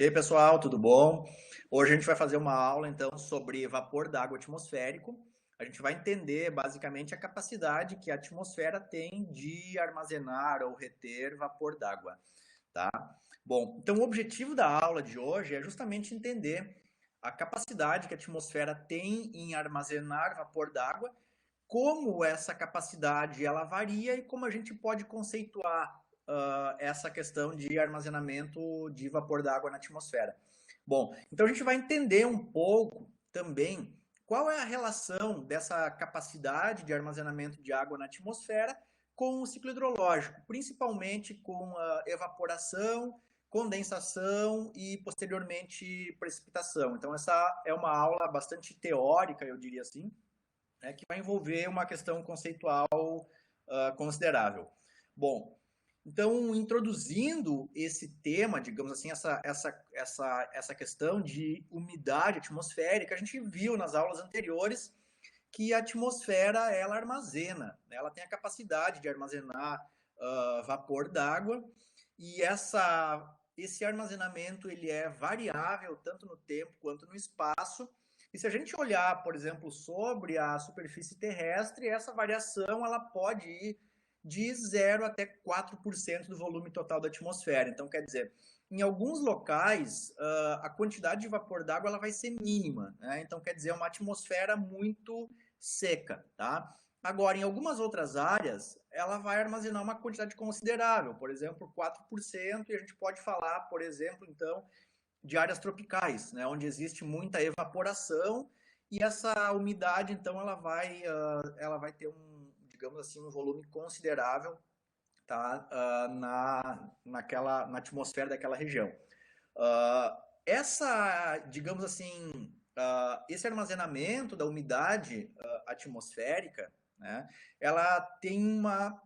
E aí, pessoal, tudo bom? Hoje a gente vai fazer uma aula, então, sobre vapor d'água atmosférico. A gente vai entender, basicamente, a capacidade que a atmosfera tem de armazenar ou reter vapor d'água, tá? Bom, então o objetivo da aula de hoje é justamente entender a capacidade que a atmosfera tem em armazenar vapor d'água, como essa capacidade ela varia e como a gente pode conceituar essa questão de armazenamento de vapor d'água na atmosfera. Bom, então a gente vai entender um pouco também qual é a relação dessa capacidade de armazenamento de água na atmosfera com o ciclo hidrológico, principalmente com a evaporação, condensação e posteriormente precipitação. Então essa é uma aula bastante teórica, eu diria assim, né, que vai envolver uma questão conceitual considerável. Bom, então, introduzindo esse tema, digamos assim, essa questão de umidade atmosférica, a gente viu nas aulas anteriores que a atmosfera ela armazena, né? Ela tem a capacidade de armazenar vapor d'água e esse armazenamento ele é variável tanto no tempo quanto no espaço. E se a gente olhar, por exemplo, sobre a superfície terrestre, essa variação ela pode ir de 0 até 4% do volume total da atmosfera. Então, quer dizer, em alguns locais, a quantidade de vapor d'água ela vai ser mínima. Né? Então, quer dizer, é uma atmosfera muito seca. Tá? Agora, em algumas outras áreas, ela vai armazenar uma quantidade considerável, por exemplo, 4%, e a gente pode falar, por exemplo, então, de áreas tropicais, né, onde existe muita evaporação e essa umidade, então, ela vai ter digamos assim, um volume considerável, tá, na atmosfera daquela região. Digamos assim, esse armazenamento da umidade atmosférica, né, ela tem uma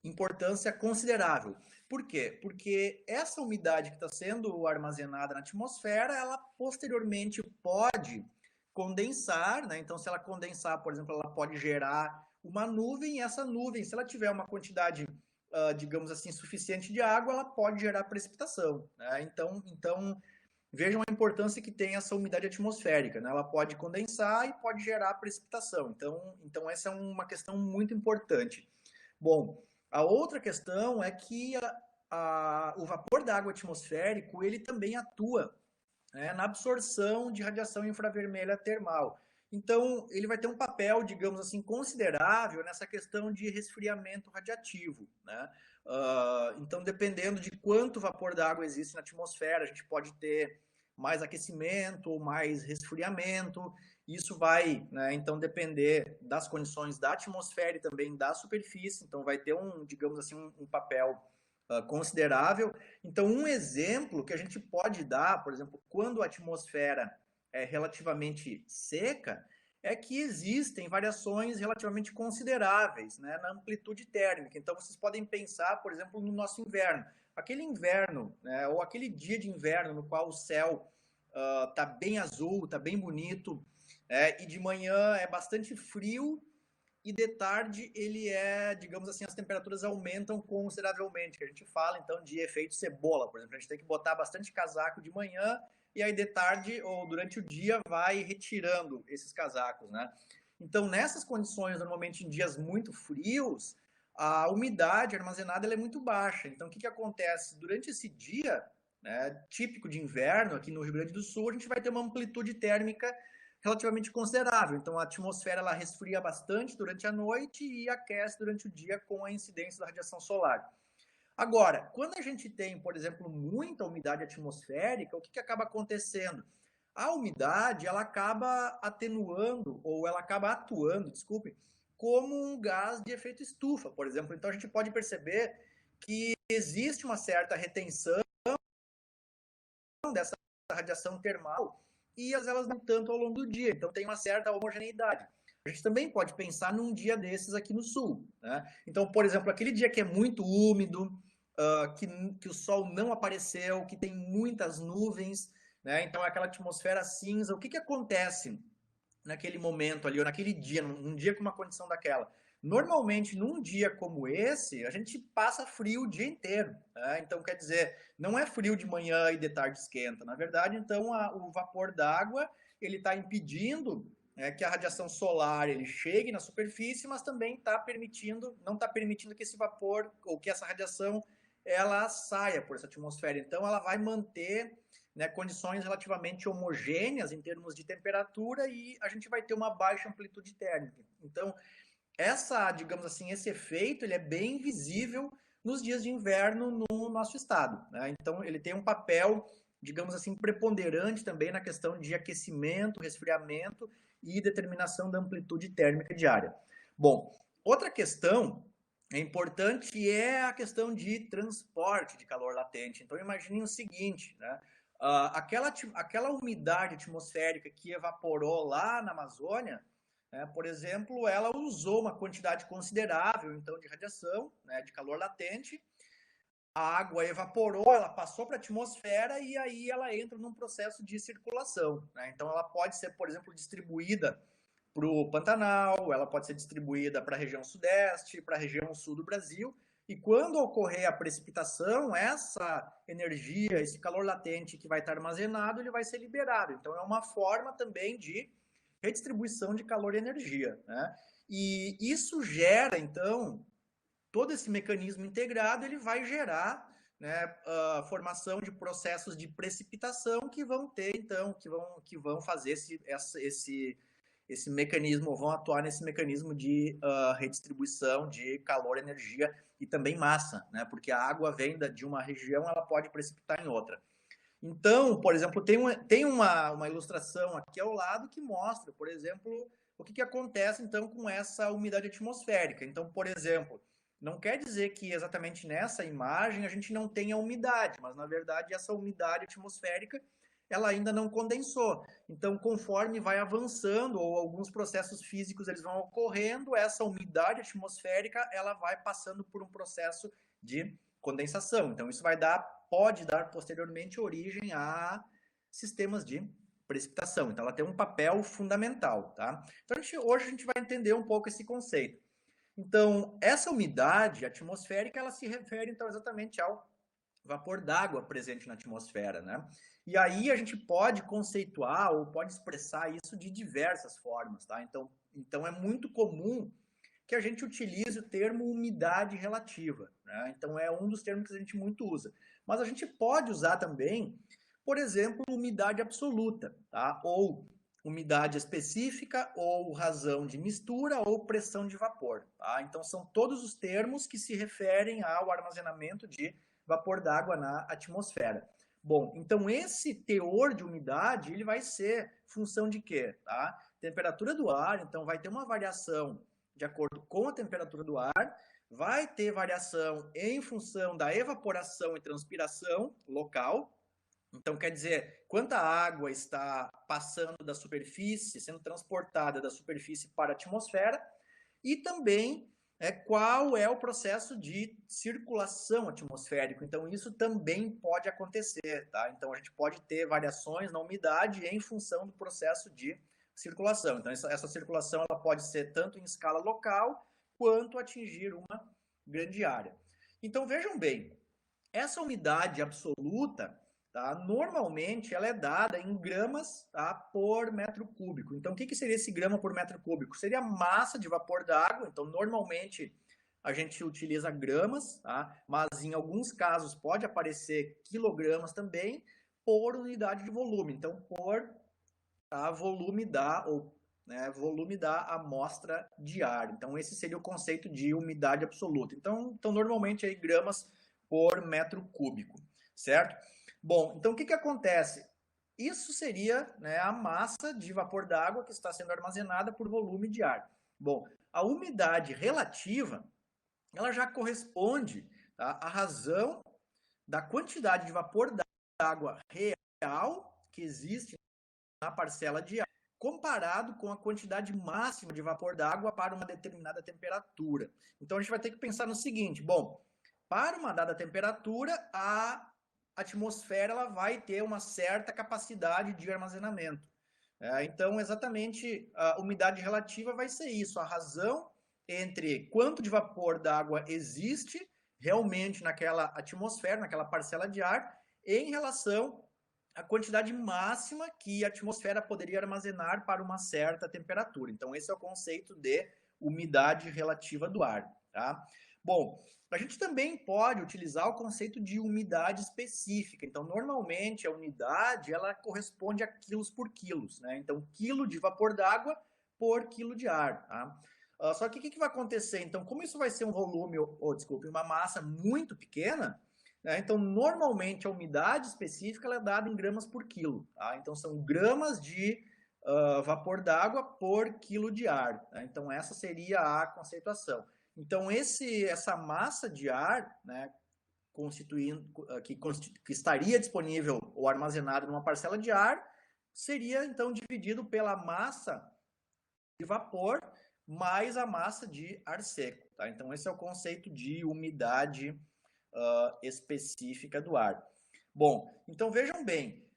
importância considerável. Por quê? Porque essa umidade que está sendo armazenada na atmosfera, ela posteriormente pode condensar, né? Então, se ela condensar, por exemplo, ela pode gerar uma nuvem, e essa nuvem, se ela tiver uma quantidade, digamos assim, suficiente de água, ela pode gerar precipitação. Né? Então, vejam a importância que tem essa umidade atmosférica. Né? Ela pode condensar e pode gerar precipitação. Então essa é uma questão muito importante. Bom, a outra questão é que o vapor d'água atmosférico ele também atua, né, na absorção de radiação infravermelha termal. Então, ele vai ter um papel, digamos assim, considerável nessa questão de resfriamento radiativo. Né? Então, dependendo de quanto vapor d'água existe na atmosfera, a gente pode ter mais aquecimento, mais resfriamento. Isso vai, né, então, depender das condições da atmosfera e também da superfície. Então, vai ter digamos assim, um papel considerável. Então, um exemplo que a gente pode dar, por exemplo, quando a atmosfera é relativamente seca, é que existem variações relativamente consideráveis, né, na amplitude térmica. Então, vocês podem pensar, por exemplo, no nosso inverno. Aquele inverno, né, ou aquele dia de inverno no qual o céu está bem azul, está bem bonito, e de manhã é bastante frio, e de tarde ele digamos assim, as temperaturas aumentam consideravelmente. A gente fala então de efeito cebola, por exemplo, a gente tem que botar bastante casaco de manhã e aí de tarde ou durante o dia vai retirando esses casacos, né? Então, nessas condições, normalmente em dias muito frios, a umidade armazenada ela é muito baixa. Então, o que acontece? Durante esse dia, né, típico de inverno aqui no Rio Grande do Sul, a gente vai ter uma amplitude térmica relativamente considerável. Então, a atmosfera ela resfria bastante durante a noite e aquece durante o dia com a incidência da radiação solar. Agora, quando a gente tem, por exemplo, muita umidade atmosférica, o que acaba acontecendo? A umidade ela acaba atenuando, ou ela acaba atuando, desculpe, como um gás de efeito estufa, por exemplo. Então, a gente pode perceber que existe uma certa retenção dessa radiação termal e as elas não tanto ao longo do dia. Então tem uma certa homogeneidade. A gente também pode pensar num dia desses aqui no sul. Né? Então, por exemplo, aquele dia que é muito úmido, que o sol não apareceu, que tem muitas nuvens, né? Então aquela atmosfera cinza. O que acontece naquele momento ali, ou naquele dia, num dia com uma condição daquela? Normalmente, num dia como esse, a gente passa frio o dia inteiro, né? Então, quer dizer, não é frio de manhã e de tarde esquenta. Na verdade, então, o vapor d'água ele está impedindo que a radiação solar ele chegue na superfície, mas também não está permitindo que esse vapor ou que essa radiação ela saia por essa atmosfera. Então, ela vai manter, né, condições relativamente homogêneas em termos de temperatura e a gente vai ter uma baixa amplitude térmica. Então, digamos assim, esse efeito ele é bem visível nos dias de inverno no nosso estado, né? Então, ele tem um papel, digamos assim, preponderante também na questão de aquecimento, resfriamento e determinação da amplitude térmica diária. Bom, outra questão importante é a questão de transporte de calor latente. Então, imagine o seguinte, né? Aquela umidade atmosférica que evaporou lá na Amazônia, por exemplo, ela usou uma quantidade considerável então de radiação, né, de calor latente, a água evaporou, ela passou para a atmosfera e aí ela entra num processo de circulação, né? Então ela pode ser, por exemplo, distribuída para o Pantanal, ela pode ser distribuída para a região sudeste, para a região sul do Brasil, e quando ocorrer a precipitação, essa energia, esse calor latente que vai estar armazenado, ele vai ser liberado. Então é uma forma também de redistribuição de calor e energia, né? E isso gera, então, todo esse mecanismo integrado, ele vai gerar, né, a formação de processos de precipitação que vão ter, então, que vão fazer esse mecanismo, vão atuar nesse mecanismo de redistribuição de calor, energia e também massa, né? Porque a água vem de uma região, ela pode precipitar em outra. Então, por exemplo, tem uma ilustração aqui ao lado que mostra, por exemplo, o que acontece então com essa umidade atmosférica. Então, por exemplo, não quer dizer que exatamente nessa imagem a gente não tenha umidade, mas na verdade essa umidade atmosférica ela ainda não condensou. Então, conforme vai avançando ou alguns processos físicos eles vão ocorrendo, essa umidade atmosférica ela vai passando por um processo de condensação. Então, isso pode dar posteriormente origem a sistemas de precipitação. Então, ela tem um papel fundamental, tá? Então, hoje a gente vai entender um pouco esse conceito. Então, essa umidade atmosférica, ela se refere, então, exatamente ao vapor d'água presente na atmosfera, né? E aí a gente pode conceituar ou pode expressar isso de diversas formas, tá? Então é muito comum que a gente utilize o termo umidade relativa, né? Então é um dos termos que a gente muito usa. Mas a gente pode usar também, por exemplo, umidade absoluta, tá? Ou umidade específica, ou razão de mistura, ou pressão de vapor, tá? Então são todos os termos que se referem ao armazenamento de vapor d'água na atmosfera. Bom, então esse teor de umidade, ele vai ser função de quê? Tá? Temperatura do ar, então vai ter uma variação de acordo com a temperatura do ar, vai ter variação em função da evaporação e transpiração local. Então, quer dizer, quanta água está passando da superfície, sendo transportada da superfície para a atmosfera, e também qual é o processo de circulação atmosférica. Então, isso também pode acontecer, tá? Então, a gente pode ter variações na umidade em função do processo de circulação. Então, essa circulação ela pode ser tanto em escala local, quanto atingir uma grande área. Então, vejam bem, essa umidade absoluta, tá, normalmente ela é dada em gramas, tá, por metro cúbico. Então, o que seria esse grama por metro cúbico? Seria a massa de vapor d'água. Então, normalmente a gente utiliza gramas, tá, mas em alguns casos pode aparecer quilogramas também por unidade de volume. Então, por volume da amostra de ar. Então, esse seria o conceito de umidade absoluta. Então normalmente aí gramas por metro cúbico, certo? Bom, então o que acontece? Isso seria, né, a massa de vapor d'água que está sendo armazenada por volume de ar. Bom, a umidade relativa, ela já corresponde, tá, à razão da quantidade de vapor d'água real que existe na parcela de ar, comparado com a quantidade máxima de vapor d'água para uma determinada temperatura. Então a gente vai ter que pensar no seguinte: bom, para uma dada temperatura, a atmosfera ela vai ter uma certa capacidade de armazenamento. Então, exatamente, a umidade relativa vai ser isso, a razão entre quanto de vapor d'água existe realmente naquela atmosfera, naquela parcela de ar, em relação à quantidade máxima que a atmosfera poderia armazenar para uma certa temperatura. Então, esse é o conceito de umidade relativa do ar. Tá? Bom, a gente também pode utilizar o conceito de umidade específica. Então, normalmente, a umidade ela corresponde a quilos por quilos. Né? Então, quilo de vapor d'água por quilo de ar. Tá? Só que o que vai acontecer? Então, como isso vai ser um volume, desculpe, uma massa muito pequena, né? Então, normalmente, a umidade específica ela é dada em gramas por quilo. Tá? Então, são gramas de vapor d'água por quilo de ar. Tá? Então, essa seria a conceituação. Então, essa massa de ar, né, que estaria disponível ou armazenado numa parcela de ar, seria, então, dividido pela massa de vapor mais a massa de ar seco. Tá? Então, esse é o conceito de umidade específica do ar. Bom, então vejam bem,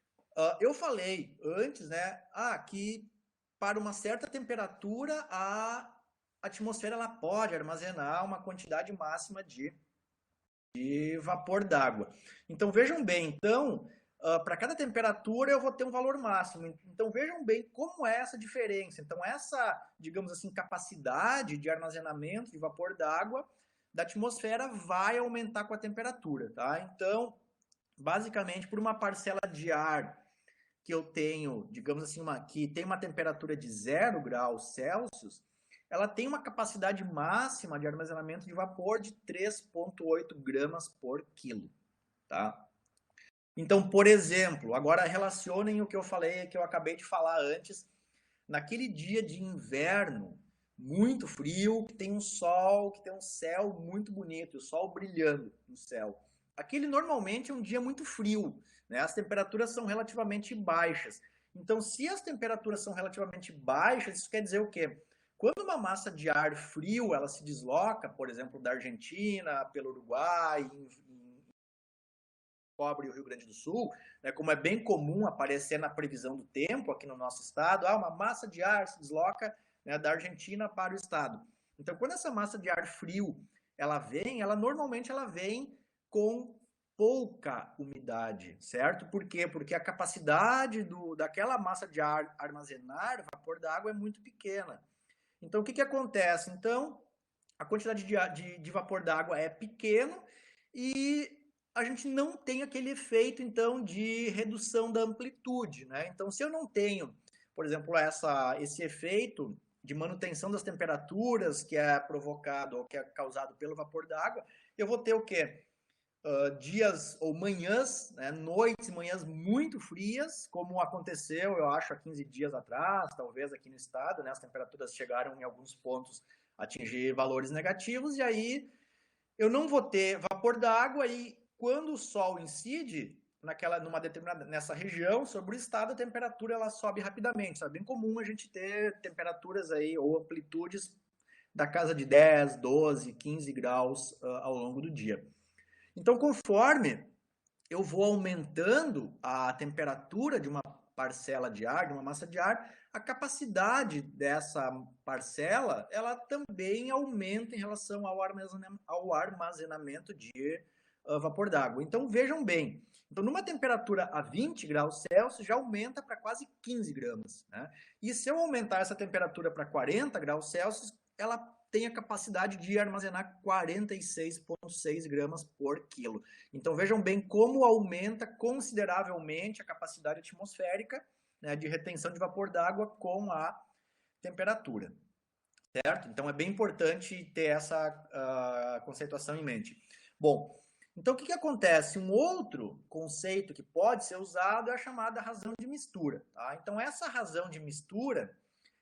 eu falei antes, né, que para uma certa temperatura a atmosfera ela pode armazenar uma quantidade máxima de vapor d'água. Então vejam bem, então para cada temperatura eu vou ter um valor máximo. Então vejam bem como é essa diferença. Então essa, digamos assim, capacidade de armazenamento de vapor d'água da atmosfera vai aumentar com a temperatura, tá? Então, basicamente, por uma parcela de ar que eu tenho, digamos assim, que tem uma temperatura de 0 graus Celsius, ela tem uma capacidade máxima de armazenamento de vapor de 3,8 gramas por quilo, tá? Então, por exemplo, agora relacionem o que eu falei, que eu acabei de falar antes, naquele dia de inverno, muito frio, que tem um sol, que tem um céu muito bonito, o sol brilhando no céu. Aquele normalmente é um dia muito frio, né? As temperaturas são relativamente baixas. Então, se as temperaturas são relativamente baixas, isso quer dizer o quê? Quando uma massa de ar frio ela se desloca, por exemplo, da Argentina pelo Uruguai, cobre o Rio Grande do Sul, né, como é bem comum aparecer na previsão do tempo aqui no nosso estado, uma massa de ar se desloca, né, da Argentina para o estado. Então, quando essa massa de ar frio ela vem, normalmente ela vem com pouca umidade, certo? Por quê? Porque a capacidade daquela massa de ar armazenar vapor d'água é muito pequena. Então, o que acontece? Então, a quantidade de vapor d'água é pequena e a gente não tem aquele efeito, então, de redução da amplitude, né? Então, se eu não tenho, por exemplo, esse efeito de manutenção das temperaturas que é provocado ou que é causado pelo vapor d'água, eu vou ter o quê? Dias ou manhãs, né, noites e manhãs muito frias, como aconteceu, eu acho, há 15 dias atrás, talvez aqui no estado, né, as temperaturas chegaram em alguns pontos a atingir valores negativos, e aí eu não vou ter vapor d'água e quando o sol incide nessa região sobre o estado, a temperatura ela sobe rapidamente. É bem comum a gente ter temperaturas aí ou amplitudes da casa de 10, 12, 15 graus ao longo do dia. Então, conforme eu vou aumentando a temperatura de uma parcela de ar, de uma massa de ar, a capacidade dessa parcela, ela também aumenta em relação ao armazenamento de vapor d'água. Então, vejam bem, então, numa temperatura a 20 graus Celsius, já aumenta para quase 15 gramas. Né? E se eu aumentar essa temperatura para 40 graus Celsius, ela tem a capacidade de armazenar 46,6 gramas por quilo. Então vejam bem como aumenta consideravelmente a capacidade atmosférica, né, de retenção de vapor d'água com a temperatura. Certo? Então é bem importante ter essa conceituação em mente. Bom, então o que acontece? Um outro conceito que pode ser usado é a chamada razão de mistura. Tá? Então essa razão de mistura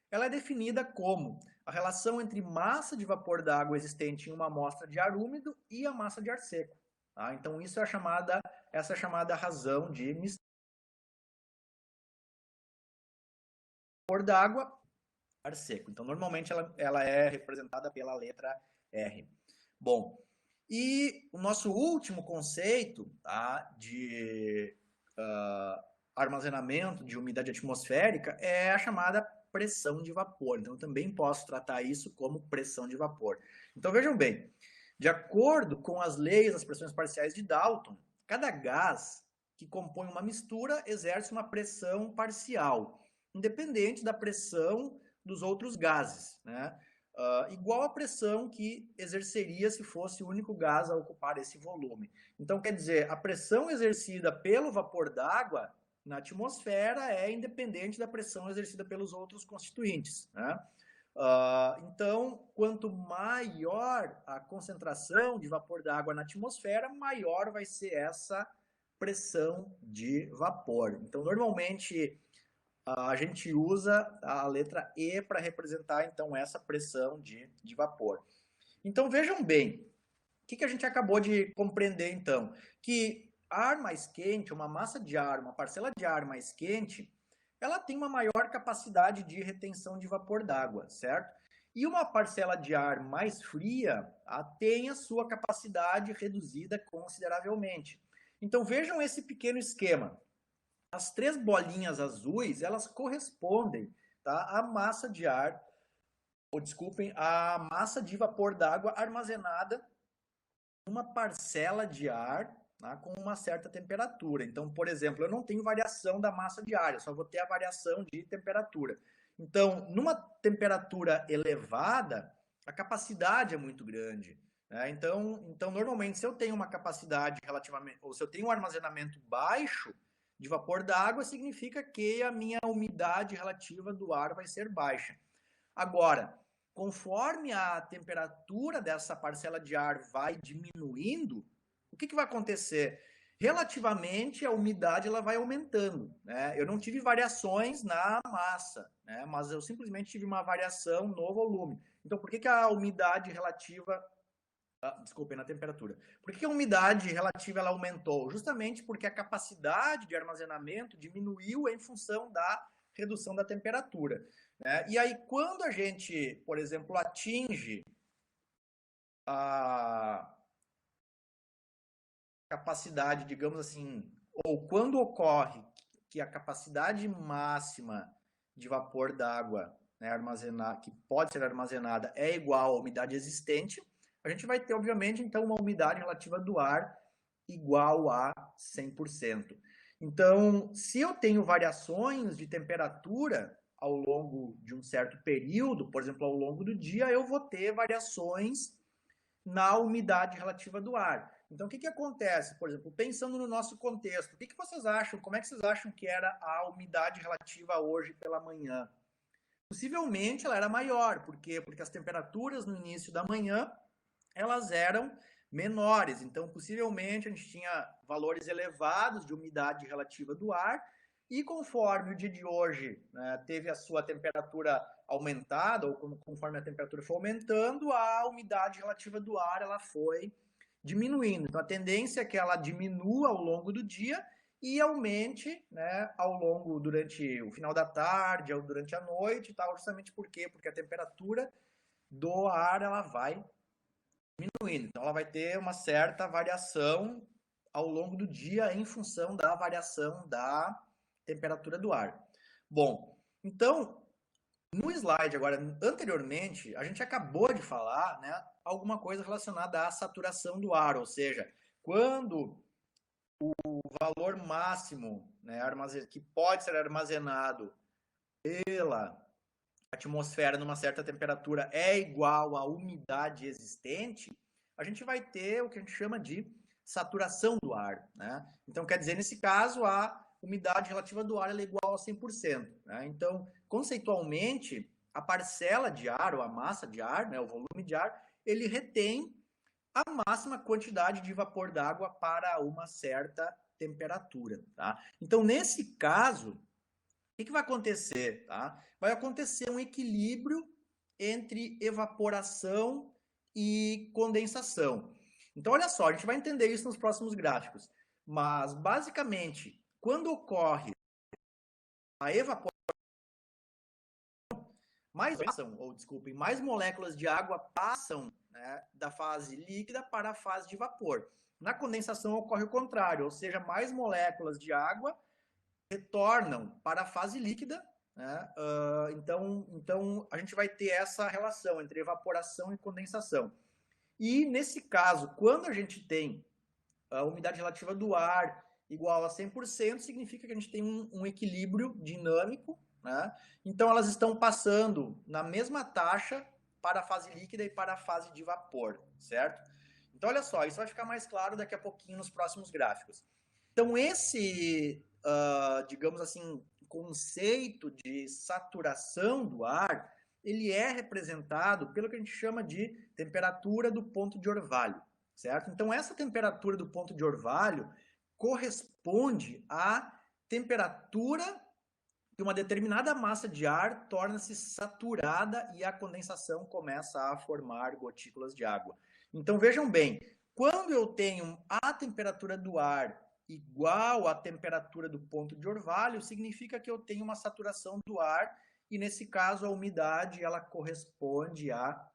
ela é definida como a relação entre massa de vapor d'água existente em uma amostra de ar úmido e a massa de ar seco. Tá? Então, essa é a chamada razão de mistura. Vapor d'água, ar seco. Então, normalmente, ela é representada pela letra R. Bom, e o nosso último conceito, tá, armazenamento de umidade atmosférica é a chamada pressão de vapor. Então, eu também posso tratar isso como pressão de vapor. Então, vejam bem, de acordo com as leis das pressões parciais de Dalton, cada gás que compõe uma mistura exerce uma pressão parcial, independente da pressão dos outros gases, né? Igual à pressão que exerceria se fosse o único gás a ocupar esse volume. Então, quer dizer, a pressão exercida pelo vapor d'água na atmosfera é independente da pressão exercida pelos outros constituintes, né? Então, quanto maior a concentração de vapor d'água na atmosfera, maior vai ser essa pressão de vapor. Então, normalmente, a gente usa a letra E para representar, então, essa pressão de vapor. Então, vejam bem, o que a gente acabou de compreender, então? Que ar mais quente, uma massa de ar, uma parcela de ar mais quente, ela tem uma maior capacidade de retenção de vapor d'água, certo? E uma parcela de ar mais fria tem a sua capacidade reduzida consideravelmente. Então, vejam esse pequeno esquema. As 3 bolinhas azuis, elas correspondem, tá, à massa de ar, ou desculpem, à massa de vapor d'água armazenada numa parcela de ar, tá, com uma certa temperatura. Então, por exemplo, eu não tenho variação da massa de ar, eu só vou ter a variação de temperatura. Então, numa temperatura elevada, a capacidade é muito grande, né? Então, normalmente, se eu tenho uma capacidade relativamente, ou se eu tenho um armazenamento baixo de vapor d'água, significa que a minha umidade relativa do ar vai ser baixa. Agora, conforme a temperatura dessa parcela de ar vai diminuindo, o que vai acontecer? Relativamente, a umidade ela vai aumentando, né? Eu não tive variações na massa, né? Mas eu simplesmente tive uma variação no volume. Então, por que a umidade relativa... desculpem, na temperatura. Por que a umidade relativa ela aumentou? Justamente porque a capacidade de armazenamento diminuiu em função da redução da temperatura, né? E aí, quando a gente, por exemplo, atinge a capacidade, digamos assim, ou quando ocorre que a capacidade máxima de vapor d'água, né, que pode ser armazenada, é igual à umidade existente, a gente vai ter, obviamente, então, uma umidade relativa do ar igual a 100%. Então, se eu tenho variações de temperatura ao longo de um certo período, por exemplo, ao longo do dia, eu vou ter variações na umidade relativa do ar. Então, o que acontece? Por exemplo, pensando no nosso contexto, o que vocês acham? Como é que vocês acham que era a umidade relativa hoje pela manhã? Possivelmente ela era maior. Por quê? Porque as temperaturas no início da manhã, elas eram menores. Então, possivelmente, a gente tinha valores elevados de umidade relativa do ar, e conforme o dia de hoje, né, teve a sua temperatura aumentada, ou conforme a temperatura foi aumentando, a umidade relativa do ar ela foi diminuindo. Então, a tendência é que ela diminua ao longo do dia e aumente, né, durante o final da tarde ou durante a noite, tal, justamente por quê? Porque a temperatura do ar ela vai diminuindo. Então, ela vai ter uma certa variação ao longo do dia em função da variação da temperatura do ar. Bom, então, no slide agora, anteriormente, a gente acabou de falar, né, alguma coisa relacionada à saturação do ar, ou seja, quando o valor máximo, né, que pode ser armazenado pela atmosfera numa certa temperatura é igual à umidade existente, a gente vai ter o que a gente chama de saturação do ar, né? Então, quer dizer, nesse caso, a umidade relativa do ar é igual a 100%, né? Então, conceitualmente, a parcela de ar, ou a massa de ar, né, o volume de ar, ele retém a máxima quantidade de vapor d'água para uma certa temperatura, tá? Então, nesse caso, o que vai acontecer? Tá? Vai acontecer um equilíbrio entre evaporação e condensação. Então, olha só, a gente vai entender isso nos próximos gráficos. Mas, basicamente, quando ocorre a evaporação, mais moléculas de água passam, né, da fase líquida para a fase de vapor. Na condensação ocorre o contrário, ou seja, mais moléculas de água retornam para a fase líquida, né? Então, a gente vai ter essa relação entre evaporação e condensação. E, nesse caso, quando a gente tem a umidade relativa do ar igual a 100%, significa que a gente tem um equilíbrio dinâmico, né? Então, elas estão passando na mesma taxa para a fase líquida e para a fase de vapor, certo? Então, olha só, isso vai ficar mais claro daqui a pouquinho nos próximos gráficos. Então, esse, digamos assim, conceito de saturação do ar, ele é representado pelo que a gente chama de temperatura do ponto de orvalho, certo? Então, essa temperatura do ponto de orvalho corresponde à temperatura que uma determinada massa de ar torna-se saturada e a condensação começa a formar gotículas de água. Então, vejam bem, quando eu tenho a temperatura do ar igual à temperatura do ponto de orvalho, significa que eu tenho uma saturação do ar e, nesse caso, a umidade ela corresponde a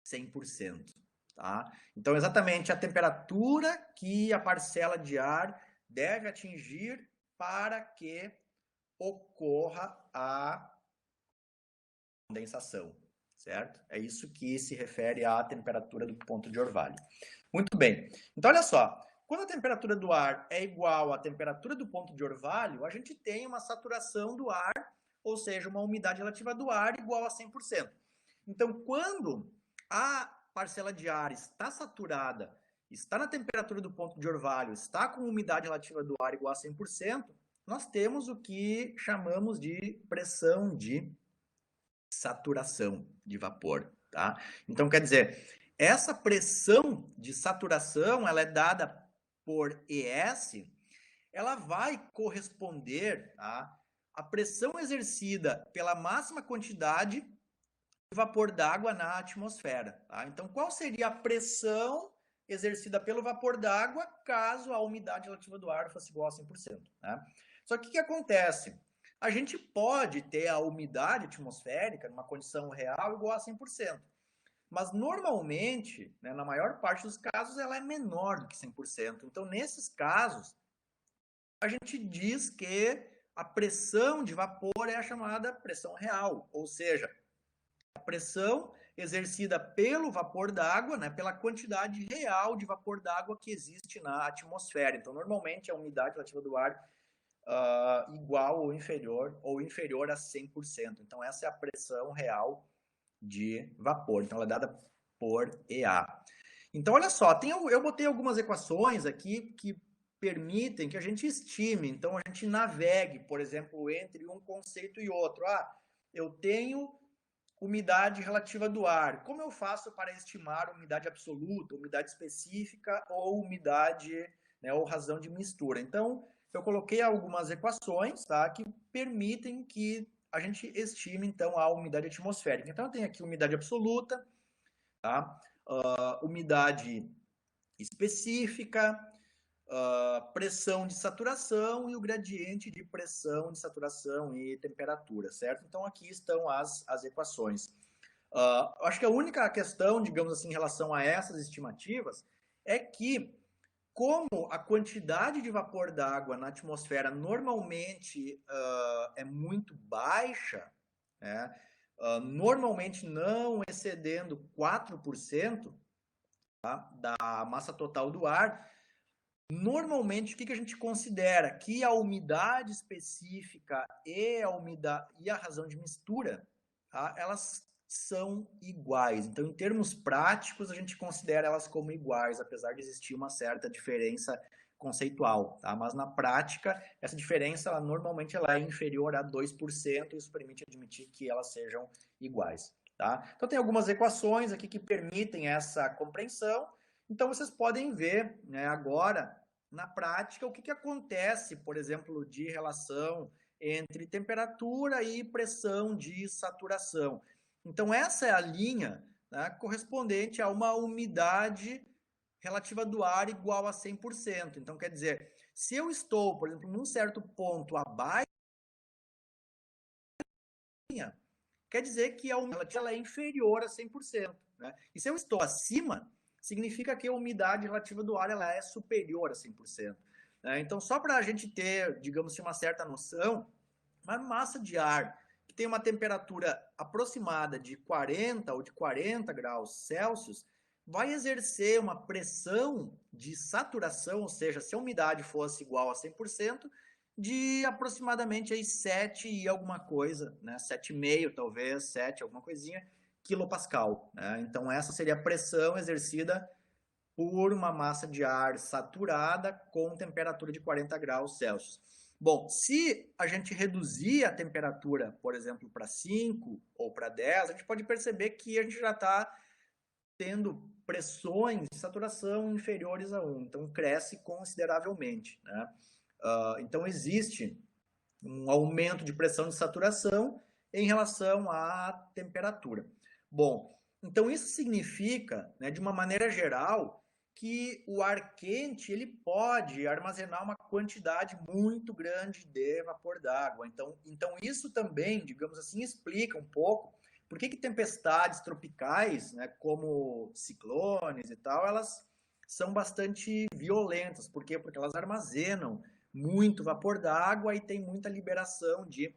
100%. Tá? Então, exatamente a temperatura que a parcela de ar deve atingir para que ocorra a condensação, certo? É isso que se refere à temperatura do ponto de orvalho. Muito bem. Então, olha só. Quando a temperatura do ar é igual à temperatura do ponto de orvalho, a gente tem uma saturação do ar, ou seja, uma umidade relativa do ar igual a 100%. Então, quando a parcela de ar está saturada, está na temperatura do ponto de orvalho, está com umidade relativa do ar igual a 100%, nós temos o que chamamos de pressão de saturação de vapor, tá? Então, quer dizer, essa pressão de saturação, ela é dada por ES, ela vai corresponder à pressão exercida pela máxima quantidade de vapor d'água na atmosfera. Tá? Então, qual seria a pressão exercida pelo vapor d'água caso a umidade relativa do ar fosse igual a 100%? Né? Só que o que acontece? A gente pode ter a umidade atmosférica numa condição real igual a 100%. Mas, normalmente, né, na maior parte dos casos, ela é menor do que 100%. Então, nesses casos, a gente diz que a pressão de vapor é a chamada pressão real, ou seja, a pressão exercida pelo vapor d'água, né, pela quantidade real de vapor d'água que existe na atmosfera. Então, normalmente, a umidade relativa do ar igual ou inferior a 100%. Então, essa é a pressão real de vapor. Então, ela é dada por EA. Então, olha só, eu botei algumas equações aqui que permitem que a gente estime. Então, a gente navegue, por exemplo, entre um conceito e outro. Eu tenho umidade relativa do ar. Como eu faço para estimar umidade absoluta, umidade específica ou umidade, né, ou razão de mistura? Então, eu coloquei algumas equações, tá, que permitem que a gente estime, então, a umidade atmosférica. Então, eu tenho aqui umidade absoluta, tá? Umidade específica, pressão de saturação e o gradiente de pressão, de saturação e temperatura, certo? Então, aqui estão as equações. Acho que a única questão, digamos assim, em relação a essas estimativas é que, como a quantidade de vapor d'água na atmosfera normalmente é muito baixa, né? Normalmente não excedendo 4%, tá, da massa total do ar, normalmente o que a gente considera? Que a umidade específica e a razão de mistura, tá, elas são iguais. Então, em termos práticos, a gente considera elas como iguais, apesar de existir uma certa diferença conceitual, tá? Mas na prática, essa diferença, normalmente ela é inferior a 2%, e isso permite admitir que elas sejam iguais, tá? Então, tem algumas equações aqui que permitem essa compreensão. Então, vocês podem ver, né, agora, na prática, o que acontece, por exemplo, de relação entre temperatura e pressão de saturação. Então, essa é a linha, né, correspondente a uma umidade relativa do ar igual a 100%. Então, quer dizer, se eu estou, por exemplo, num certo ponto abaixo, quer dizer que a umidade ela é inferior a 100%. Né? E se eu estou acima, significa que a umidade relativa do ar ela é superior a 100%. né? Então, só para a gente ter, digamos assim, uma certa noção, uma massa de ar que tem uma temperatura aproximada de 40 ou de 40 graus Celsius vai exercer uma pressão de saturação, ou seja, se a umidade fosse igual a 100%, de aproximadamente aí 7 e alguma coisa, né? 7,5 talvez, 7 alguma coisinha, quilopascal, né? Então essa seria a pressão exercida por uma massa de ar saturada com temperatura de 40 graus Celsius. Bom, se a gente reduzir a temperatura, por exemplo, para 5 ou para 10, a gente pode perceber que a gente já está tendo pressões de saturação inferiores a 1, então cresce consideravelmente, né? Então existe um aumento de pressão de saturação em relação à temperatura. Bom, então isso significa, né, de uma maneira geral, que o ar quente ele pode armazenar uma quantidade muito grande de vapor d'água. Então isso também, digamos assim, explica um pouco por que tempestades tropicais, né, como ciclones e tal, elas são bastante violentas. Por quê? Porque elas armazenam muito vapor d'água e tem muita liberação de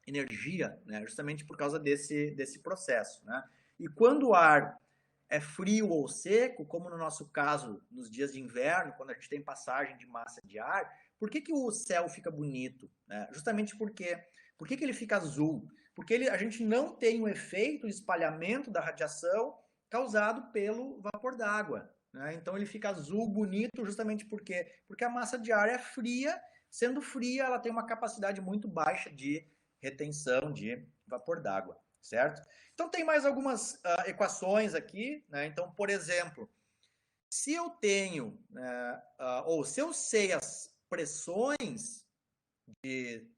energia, né, justamente por causa desse processo, né? E quando o ar é frio ou seco, como no nosso caso, nos dias de inverno, quando a gente tem passagem de massa de ar, por que o céu fica bonito? Né? Justamente porque, por que ele fica azul? Porque a gente não tem um efeito de espalhamento da radiação causado pelo vapor d'água. Né? Então ele fica azul, bonito, justamente porque a massa de ar é fria, sendo fria, ela tem uma capacidade muito baixa de retenção de vapor d'água, certo? Então tem mais algumas equações aqui, né? Então, por exemplo, se eu tenho, ou se eu sei as pressões de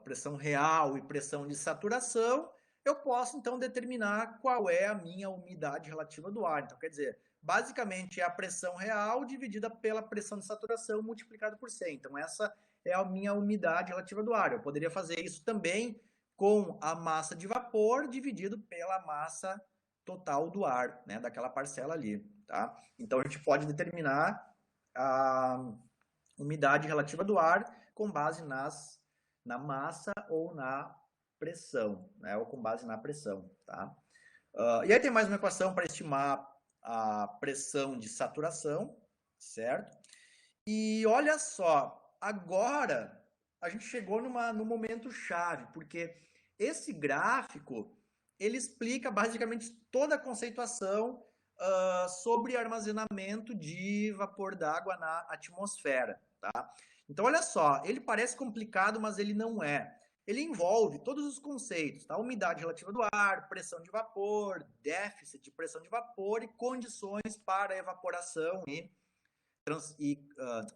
pressão real e pressão de saturação, eu posso então determinar qual é a minha umidade relativa do ar. Então, quer dizer, basicamente é a pressão real dividida pela pressão de saturação multiplicada por 100. Então, essa é a minha umidade relativa do ar. Eu poderia fazer isso também com a massa de vapor dividido pela massa total do ar, né, daquela parcela ali, tá? Então, a gente pode determinar a umidade relativa do ar com base na massa ou na pressão, né? Ou com base na pressão, tá? E aí tem mais uma equação para estimar a pressão de saturação, certo? E olha só, agora a gente chegou no momento chave, porque esse gráfico ele explica basicamente toda a conceituação sobre armazenamento de vapor d'água na atmosfera, tá? Então, olha só, ele parece complicado, mas ele não é. Ele envolve todos os conceitos, tá? Umidade relativa do ar, pressão de vapor, déficit de pressão de vapor e condições para evaporação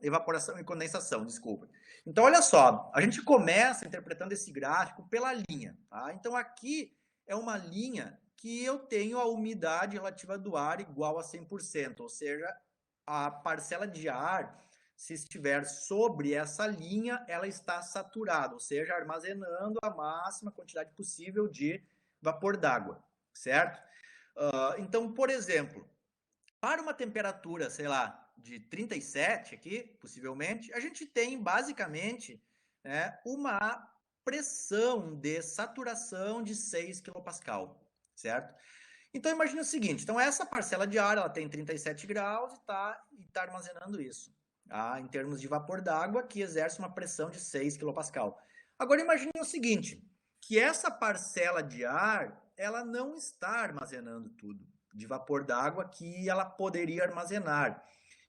evaporação e condensação, desculpa. Então, olha só, a gente começa interpretando esse gráfico pela linha, tá? Então, aqui é uma linha que eu tenho a umidade relativa do ar igual a 100%, ou seja, a parcela de ar, se estiver sobre essa linha, ela está saturada, ou seja, armazenando a máxima quantidade possível de vapor d'água, certo? Então, por exemplo, para uma temperatura, sei lá, de 37 aqui, possivelmente, a gente tem basicamente uma pressão de saturação de 6 kPa, certo? Então imagine o seguinte, então essa parcela de ar, ela tem 37 graus e tá armazenando isso, tá? Em termos de vapor d'água, que exerce uma pressão de 6 kPa. Agora imagine o seguinte, que essa parcela de ar, ela não está armazenando tudo de vapor d'água que ela poderia armazenar.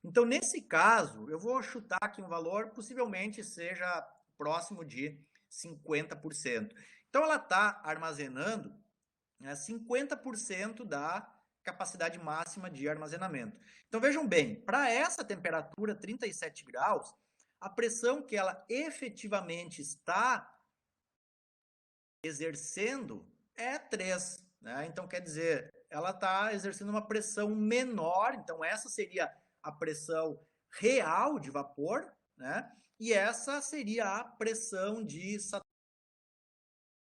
Então, nesse caso, eu vou chutar aqui um valor, possivelmente seja próximo de 50%. Então, ela está armazenando 50% da capacidade máxima de armazenamento. Então, vejam bem, para essa temperatura, 37 graus, a pressão que ela efetivamente está exercendo é 3. Né? Então, quer dizer, ela está exercendo uma pressão menor, então essa seria a pressão real de vapor, né? E essa seria a pressão de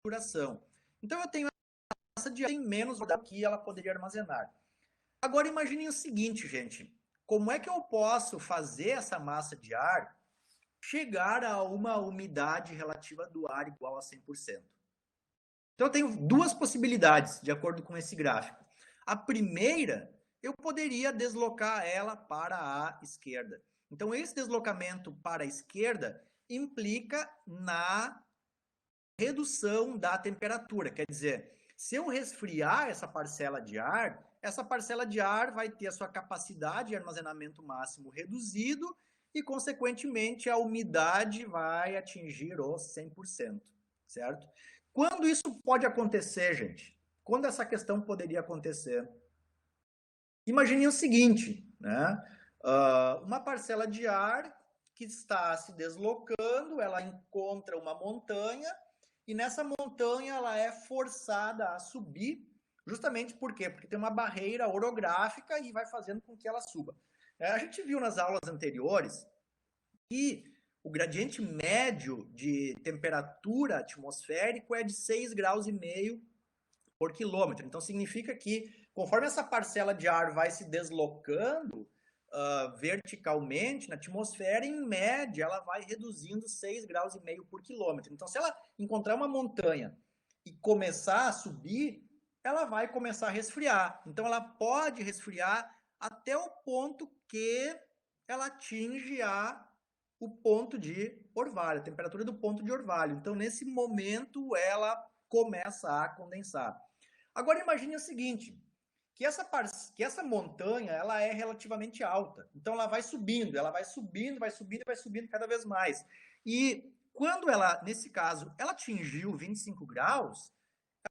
saturação. Então eu tenho essa de menos do que ela poderia armazenar. Agora imaginem o seguinte, gente, como é que eu posso fazer essa massa de ar chegar a uma umidade relativa do ar igual a 100%? Então, eu tenho duas possibilidades, de acordo com esse gráfico. A primeira, eu poderia deslocar ela para a esquerda. Então, esse deslocamento para a esquerda implica na redução da temperatura. Quer dizer, se eu resfriar essa parcela de ar vai ter a sua capacidade de armazenamento máximo reduzido e, consequentemente, a umidade vai atingir os 100%, certo? Quando isso pode acontecer, gente? Quando essa questão poderia acontecer? Imagine o seguinte, né? Uma parcela de ar que está se deslocando, ela encontra uma montanha e nessa montanha ela é forçada a subir, justamente por quê? Porque tem uma barreira orográfica e vai fazendo com que ela suba. A gente viu nas aulas anteriores que o gradiente médio de temperatura atmosférico é de 6,5 graus por quilômetro. Então, significa que, conforme essa parcela de ar vai se deslocando verticalmente na atmosfera, em média, ela vai reduzindo 6,5 graus por quilômetro. Então, se ela encontrar uma montanha e começar a subir, ela vai começar a resfriar. Então, ela pode resfriar até o ponto que ela atinge o ponto de orvalho, a temperatura do ponto de orvalho. Então, nesse momento, ela começa a condensar. Agora, imagine o seguinte, que essa montanha ela é relativamente alta. Então, ela vai subindo cada vez mais. E quando ela, nesse caso, ela atingiu 25 graus,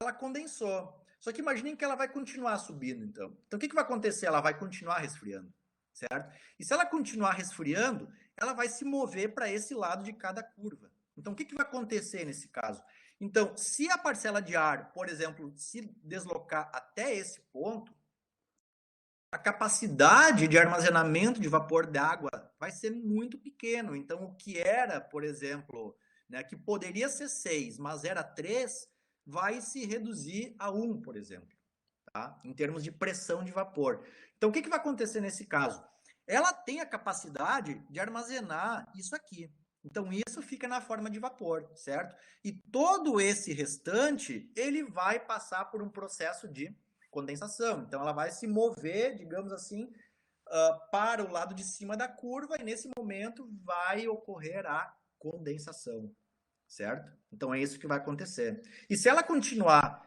ela condensou. Só que imaginem que ela vai continuar subindo, então. Então, o que vai acontecer? Ela vai continuar resfriando, certo? E se ela continuar resfriando, ela vai se mover para esse lado de cada curva. Então, o que vai acontecer nesse caso? Então, se a parcela de ar, por exemplo, se deslocar até esse ponto, a capacidade de armazenamento de vapor d'água vai ser muito pequeno. Então, o que era, por exemplo, né, que poderia ser 6, mas era 3, vai se reduzir a 1, por exemplo, tá? Em termos de pressão de vapor. Então, o que vai acontecer nesse caso? Ela tem a capacidade de armazenar isso aqui. Então, isso fica na forma de vapor, certo? E todo esse restante, ele vai passar por um processo de condensação. Então, ela vai se mover, digamos assim, para o lado de cima da curva e, nesse momento, vai ocorrer a condensação, certo? Então, é isso que vai acontecer. E se ela continuar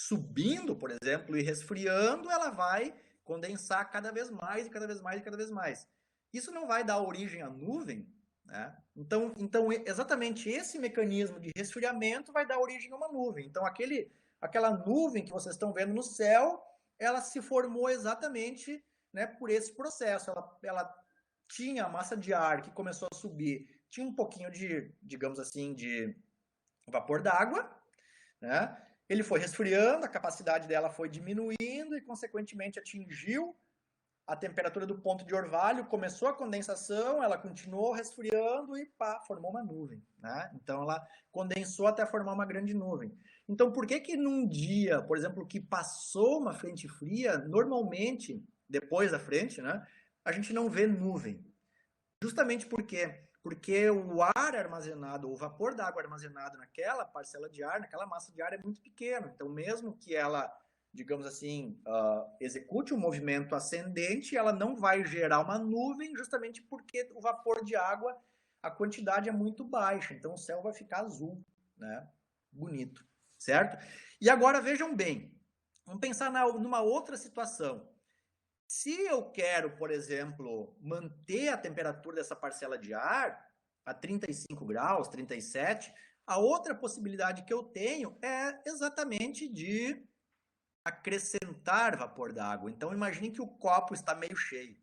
subindo, por exemplo, e resfriando, ela vai condensar cada vez mais e cada vez mais e cada vez mais. Isso não vai dar origem à nuvem, né? Então, exatamente esse mecanismo de resfriamento vai dar origem a uma nuvem. Então, aquela nuvem que vocês estão vendo no céu, ela se formou exatamente, né, por esse processo. Ela tinha a massa de ar que começou a subir, tinha um pouquinho de, digamos assim, de vapor d'água, né? Ele foi resfriando, a capacidade dela foi diminuindo e, consequentemente, atingiu a temperatura do ponto de orvalho, começou a condensação, ela continuou resfriando e pá, formou uma nuvem, né? Então, ela condensou até formar uma grande nuvem. Então, por que num dia, por exemplo, que passou uma frente fria, normalmente, depois da frente, né, a gente não vê nuvem? Justamente porque o ar armazenado, o vapor da água armazenado naquela parcela de ar, naquela massa de ar é muito pequeno. Então, mesmo que ela, digamos assim, execute um movimento ascendente, ela não vai gerar uma nuvem, justamente porque o vapor de água, a quantidade é muito baixa. Então, o céu vai ficar azul, né? Bonito, certo? E agora, vejam bem, vamos pensar numa outra situação. Se eu quero, por exemplo, manter a temperatura dessa parcela de ar a 35 graus, 37, a outra possibilidade que eu tenho é exatamente de acrescentar vapor d'água. Então, imagine que o copo está meio cheio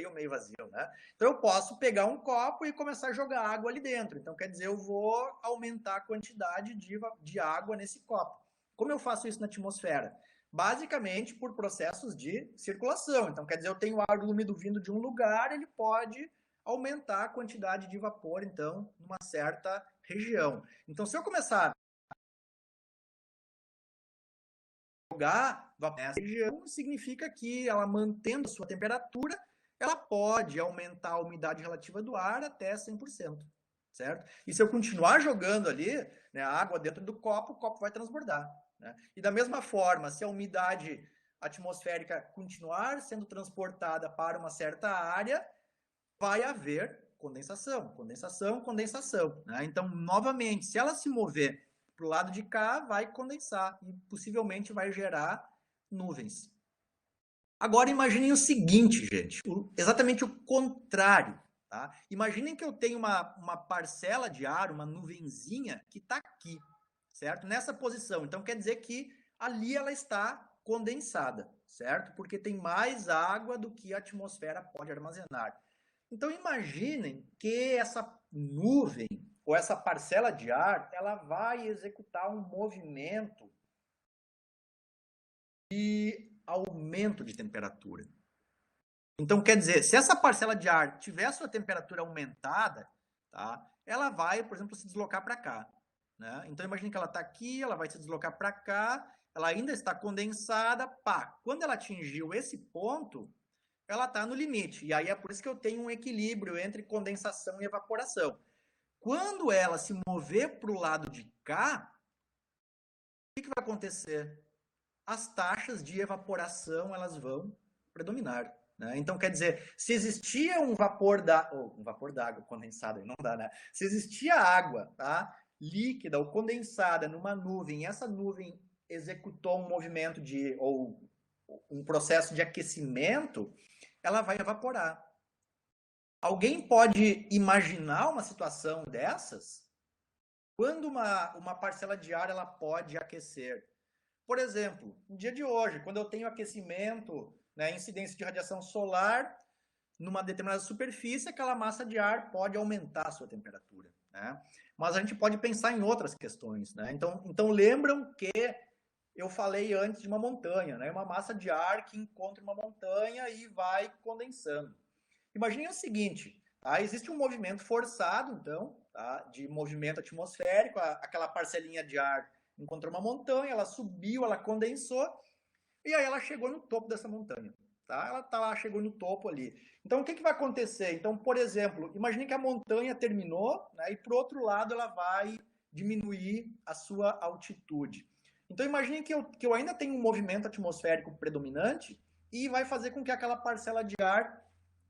ou meio vazio, né? Então, eu posso pegar um copo e começar a jogar água ali dentro. Então, quer dizer, eu vou aumentar a quantidade de água nesse copo. Como eu faço isso na atmosfera? Basicamente por processos de circulação. Então, quer dizer, eu tenho ar úmido vindo de um lugar, ele pode aumentar a quantidade de vapor, então, numa certa região. Então, se eu começar a jogar vapor nessa região, significa que ela mantendo a sua temperatura, ela pode aumentar a umidade relativa do ar até 100%, certo? E se eu continuar jogando ali, né, a água dentro do copo, o copo vai transbordar, né? E da mesma forma, se a umidade atmosférica continuar sendo transportada para uma certa área, vai haver condensação, condensação, condensação, né? Então, novamente, se ela se mover para o lado de cá, vai condensar e possivelmente vai gerar nuvens. Agora imaginem o seguinte, gente, exatamente o contrário. Tá? Imaginem que eu tenho uma parcela de ar, uma nuvenzinha que está aqui, certo? Nessa posição. Então quer dizer que ali ela está condensada, certo? Porque tem mais água do que a atmosfera pode armazenar. Então imaginem que essa nuvem ou essa parcela de ar, ela vai executar um movimento de aumento de temperatura. Então, quer dizer, se essa parcela de ar tiver sua temperatura aumentada, tá, ela vai, por exemplo, se deslocar para cá. Né? Então, imagine que ela está aqui, ela vai se deslocar para cá, ela ainda está condensada, pá. Quando ela atingiu esse ponto, ela está no limite. E aí é por isso que eu tenho um equilíbrio entre condensação e evaporação. Quando ela se mover para o lado de cá, o que vai acontecer? As taxas de evaporação elas vão predominar. Né? Então, quer dizer, se existia um vapor d'água condensado, não dá, né? Se existia água, tá? Líquida ou condensada numa nuvem, e essa nuvem executou um movimento ou um processo de aquecimento, ela vai evaporar. Alguém pode imaginar uma situação dessas? Quando uma parcela de ar ela pode aquecer? Por exemplo, no dia de hoje, quando eu tenho aquecimento, né, incidência de radiação solar numa determinada superfície, aquela massa de ar pode aumentar a sua temperatura. Né? Mas a gente pode pensar em outras questões. Né? Então lembram que eu falei antes de uma montanha, né? Uma massa de ar que encontra uma montanha e vai condensando. Imaginem o seguinte, tá? Existe um movimento forçado, então, tá? De movimento atmosférico, aquela parcelinha de ar encontrou uma montanha, ela subiu, ela condensou, e aí ela chegou no topo dessa montanha. Tá? Ela tá lá, chegou no topo ali. Então, o que vai acontecer? Então, por exemplo, imagine que a montanha terminou, né, e por outro lado ela vai diminuir a sua altitude. Então, imagine que eu ainda tenho um movimento atmosférico predominante e vai fazer com que aquela parcela de ar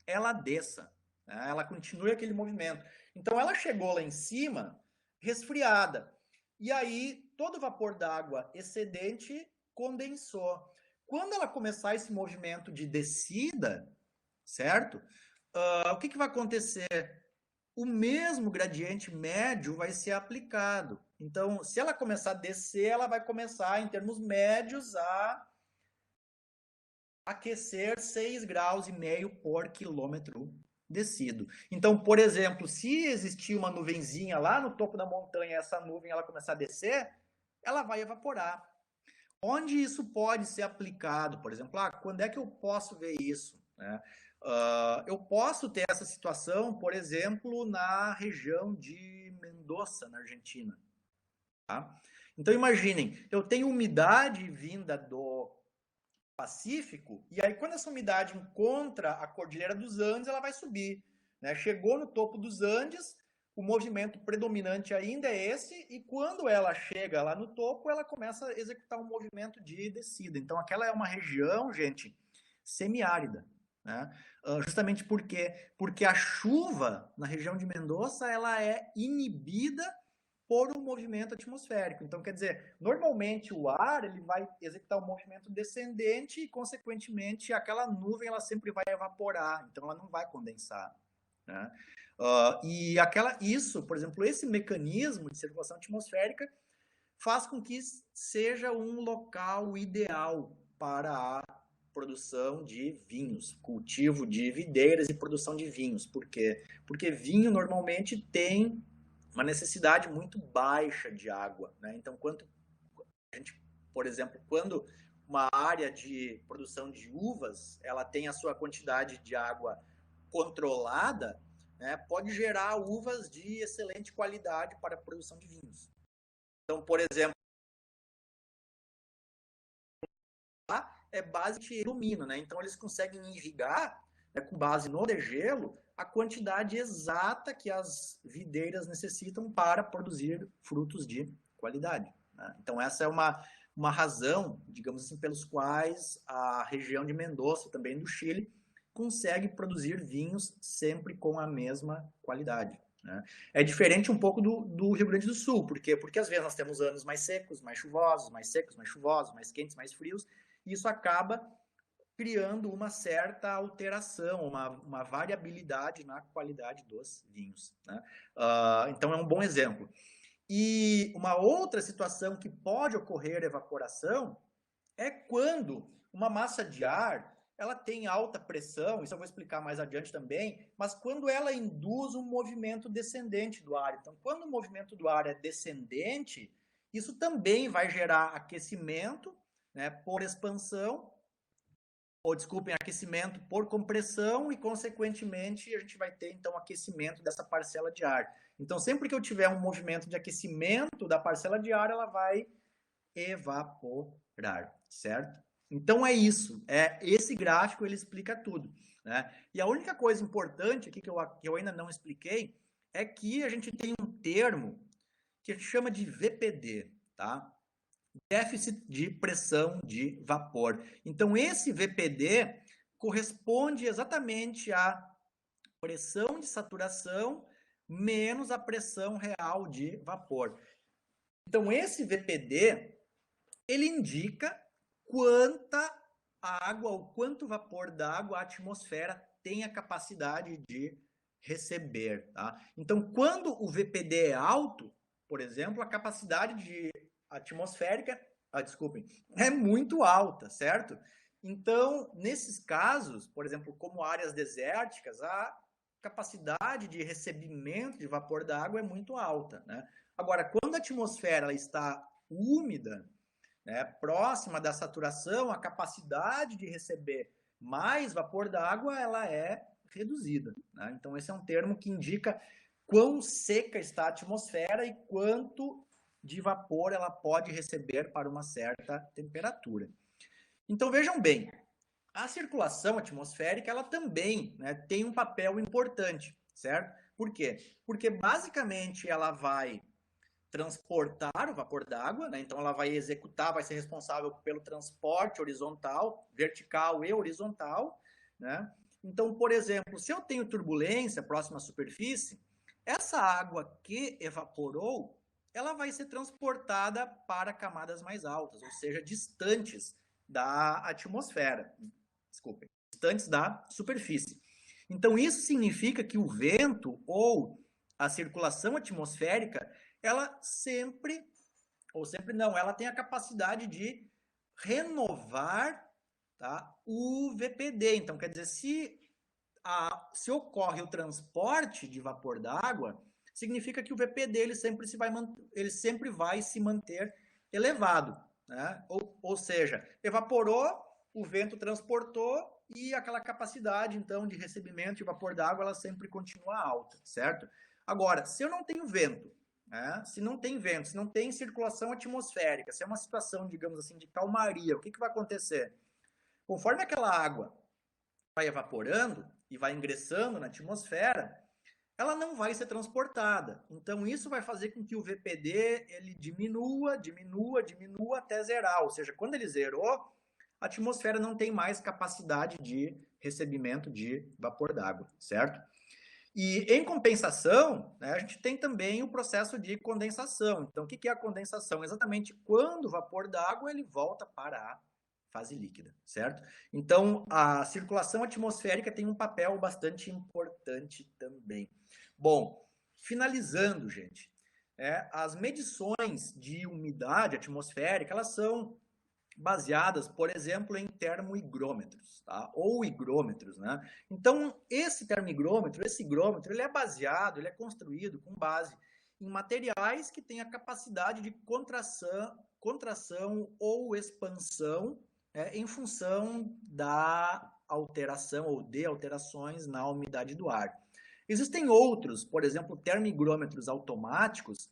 ela desça. Né? Ela continue aquele movimento. Então, ela chegou lá em cima resfriada. E aí, todo o vapor d'água excedente condensou. Quando ela começar esse movimento de descida, certo? O que vai acontecer? O mesmo gradiente médio vai ser aplicado. Então, se ela começar a descer, ela vai começar, em termos médios, a aquecer 6,5 graus por quilômetro descido. Então, por exemplo, se existir uma nuvenzinha lá no topo da montanha, essa nuvem ela começar a descer, ela vai evaporar. Onde isso pode ser aplicado? Por exemplo, quando é que eu posso ver isso? Né? Eu posso ter essa situação, por exemplo, na região de Mendoza, na Argentina. Tá? Então, imaginem, eu tenho umidade vinda do Pacífico, e aí quando essa umidade encontra a Cordilheira dos Andes, ela vai subir. Né? Chegou no topo dos Andes, o movimento predominante ainda é esse, e quando ela chega lá no topo, ela começa a executar um movimento de descida. Então, aquela é uma região, gente, semiárida. Né? Justamente porque a chuva na região de Mendoza ela é inibida por um movimento atmosférico. Então, quer dizer, normalmente o ar ele vai executar um movimento descendente e, consequentemente, aquela nuvem ela sempre vai evaporar, então ela não vai condensar. Né? Isso, por exemplo, esse mecanismo de circulação atmosférica faz com que seja um local ideal para a produção de vinhos, cultivo de videiras e produção de vinhos. Por quê? Porque vinho normalmente tem uma necessidade muito baixa de água. Né? Então, por exemplo, quando uma área de produção de uvas ela tem a sua quantidade de água controlada, né, pode gerar uvas de excelente qualidade para a produção de vinhos. Então, por exemplo, é base de ilumina, né? Então eles conseguem irrigar com base no degelo, a quantidade exata que as videiras necessitam para produzir frutos de qualidade. Né? Então, essa é uma razão, digamos assim, pelos quais a região de Mendoza, também do Chile, consegue produzir vinhos sempre com a mesma qualidade. Né? É diferente um pouco do Rio Grande do Sul. Por quê? Porque às vezes nós temos anos mais secos, mais chuvosos, mais secos, mais chuvosos, mais quentes, mais frios, e isso acaba criando uma certa alteração, uma variabilidade na qualidade dos vinhos. Né? Então é um bom exemplo. E uma outra situação que pode ocorrer evaporação é quando uma massa de ar ela tem alta pressão, isso eu vou explicar mais adiante também, mas quando ela induz um movimento descendente do ar. Então, quando o movimento do ar é descendente, isso também vai gerar aquecimento, né, por expansão, ou desculpem, aquecimento por compressão e, consequentemente, a gente vai ter, então, aquecimento dessa parcela de ar. Então, sempre que eu tiver um movimento de aquecimento da parcela de ar, ela vai evaporar, certo? Então é isso, esse gráfico ele explica tudo, né? E a única coisa importante aqui que eu ainda não expliquei é que a gente tem um termo que a gente chama de VPD, tá? Déficit de pressão de vapor. Então esse VPD corresponde exatamente à pressão de saturação menos a pressão real de vapor. Então esse VPD ele indica quanta água ou quanto vapor d'água a atmosfera tem a capacidade de receber. Tá? Então, quando o VPD é alto, por exemplo, a capacidade de atmosférica, desculpem, é muito alta, certo? Então, nesses casos, por exemplo, como áreas desérticas, a capacidade de recebimento de vapor d'água é muito alta. Né? Agora, quando a atmosfera está úmida, né, próxima da saturação, a capacidade de receber mais vapor d'água ela é reduzida. Né? Então, esse é um termo que indica quão seca está a atmosfera e quanto de vapor ela pode receber para uma certa temperatura. Então, vejam bem, a circulação atmosférica ela também, né, tem um papel importante, certo? Por quê? Porque basicamente ela vai transportar o vapor d'água, né? Então ela vai executar, vai ser responsável pelo transporte horizontal, vertical e horizontal, né? Então, por exemplo, se eu tenho turbulência próxima à superfície, essa água que evaporou, ela vai ser transportada para camadas mais altas, ou seja, distantes da atmosfera, desculpem, distantes da superfície. Então, isso significa que o vento ou a circulação atmosférica ela sempre, ou sempre não, ela tem a capacidade de renovar, tá, o VPD. Então, quer dizer, se ocorre o transporte de vapor d'água, significa que o VPD ele sempre vai se manter elevado. Né? Ou seja, evaporou, o vento transportou e aquela capacidade, então, de recebimento de vapor d'água, ela sempre continua alta, certo? Agora, se eu não tenho vento, né? Se não tem vento, se não tem circulação atmosférica, se é uma situação, digamos assim, de calmaria, o que vai acontecer? Conforme aquela água vai evaporando e vai ingressando na atmosfera, ela não vai ser transportada. Então, isso vai fazer com que o VPD ele diminua até zerar. Ou seja, quando ele zerou, a atmosfera não tem mais capacidade de recebimento de vapor d'água, certo? E, em compensação, né, a gente tem também o processo de condensação. Então, o que é a condensação? Exatamente quando o vapor d'água ele volta para a fase líquida, certo? Então, a circulação atmosférica tem um papel bastante importante também. Bom, finalizando, gente, as medições de umidade atmosférica, elas são baseadas, por exemplo, em termohigrômetros, tá? Ou higrômetros, né? Então, esse termohigrômetro, esse higrômetro, ele é construído com base em materiais que têm a capacidade de contração ou expansão em função da alteração ou de alterações na umidade do ar. Existem outros, por exemplo, termohigrômetros automáticos,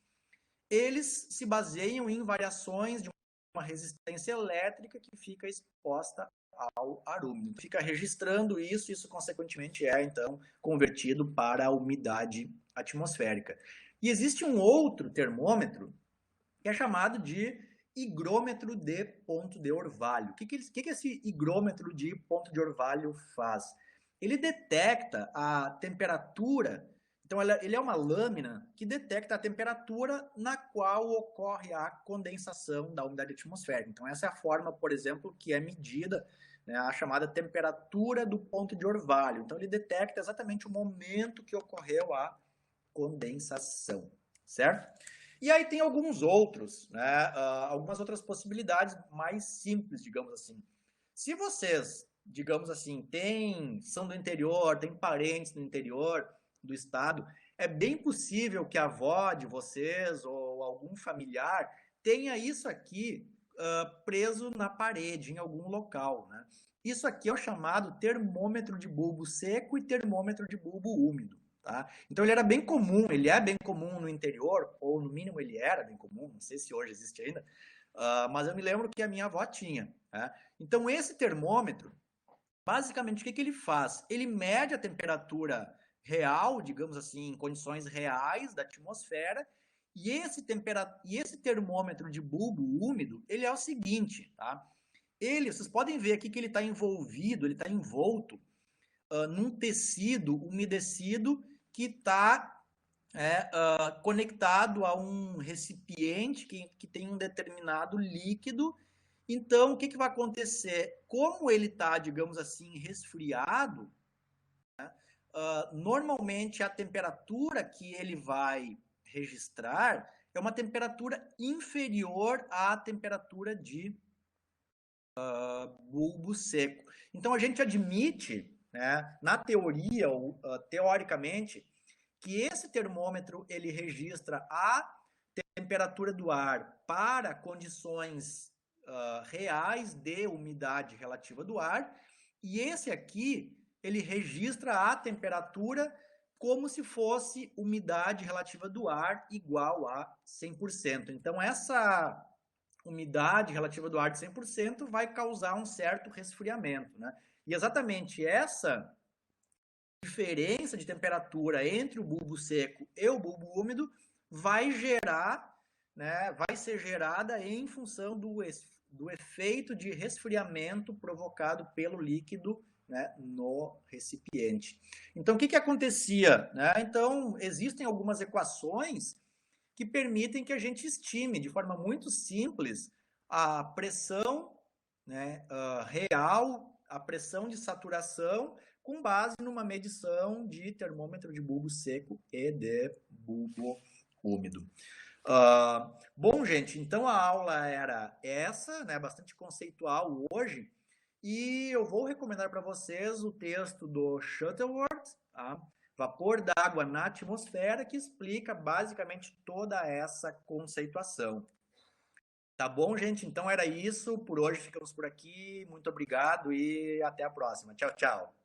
eles se baseiam em variações de uma resistência elétrica que fica exposta ao ar úmido. Fica registrando isso, isso consequentemente é, então, convertido para a umidade atmosférica. E existe um outro termômetro que é chamado de higrômetro de ponto de orvalho. O que esse higrômetro de ponto de orvalho faz? Ele detecta a temperatura, então ele é uma lâmina que detecta a temperatura na qual ocorre a condensação da umidade atmosférica. Então essa é a forma, por exemplo, que é medida, né, a chamada temperatura do ponto de orvalho. Então ele detecta exatamente o momento que ocorreu a condensação, certo? E aí tem alguns outros, né, algumas outras possibilidades mais simples, digamos assim. Se vocês, digamos assim, são do interior, têm parentes no interior do estado, é bem possível que a avó de vocês ou algum familiar tenha isso aqui preso na parede, em algum local, né? Isso aqui é o chamado termômetro de bulbo seco e termômetro de bulbo úmido. Tá? Então ele era bem comum, ele é bem comum no interior, ou no mínimo ele era bem comum, não sei se hoje existe ainda, mas eu me lembro que a minha avó tinha. Né? Então esse termômetro, basicamente o que ele faz? Ele mede a temperatura real, digamos assim, em condições reais da atmosfera, e esse termômetro de bulbo úmido, ele é o seguinte, tá? Vocês podem ver aqui que ele está envolvido, ele está envolto num tecido umedecido que está conectado a um recipiente que tem um determinado líquido. Então, o que vai acontecer? Como ele está, digamos assim, resfriado, né, normalmente a temperatura que ele vai registrar é uma temperatura inferior à temperatura de bulbo seco. Então, a gente admite, né, na teoria, ou teoricamente, que esse termômetro ele registra a temperatura do ar para condições reais de umidade relativa do ar, e esse aqui ele registra a temperatura como se fosse umidade relativa do ar igual a 100%. Então essa umidade relativa do ar de 100% vai causar um certo resfriamento, né? E exatamente essa diferença de temperatura entre o bulbo seco e o bulbo úmido vai gerar, né, vai ser gerada em função do efeito de resfriamento provocado pelo líquido, né, no recipiente. Então, o que acontecia? Né? Então, existem algumas equações que permitem que a gente estime de forma muito simples a pressão, né, real, a pressão de saturação, com base numa medição de termômetro de bulbo seco e de bulbo úmido. Bom, gente, então a aula era essa, né, bastante conceitual hoje, e eu vou recomendar para vocês o texto do Shuttleworth, tá? Vapor d'água na atmosfera, que explica basicamente toda essa conceituação. Tá bom, gente? Então era isso. Por hoje ficamos por aqui. Muito obrigado e até a próxima. Tchau, tchau.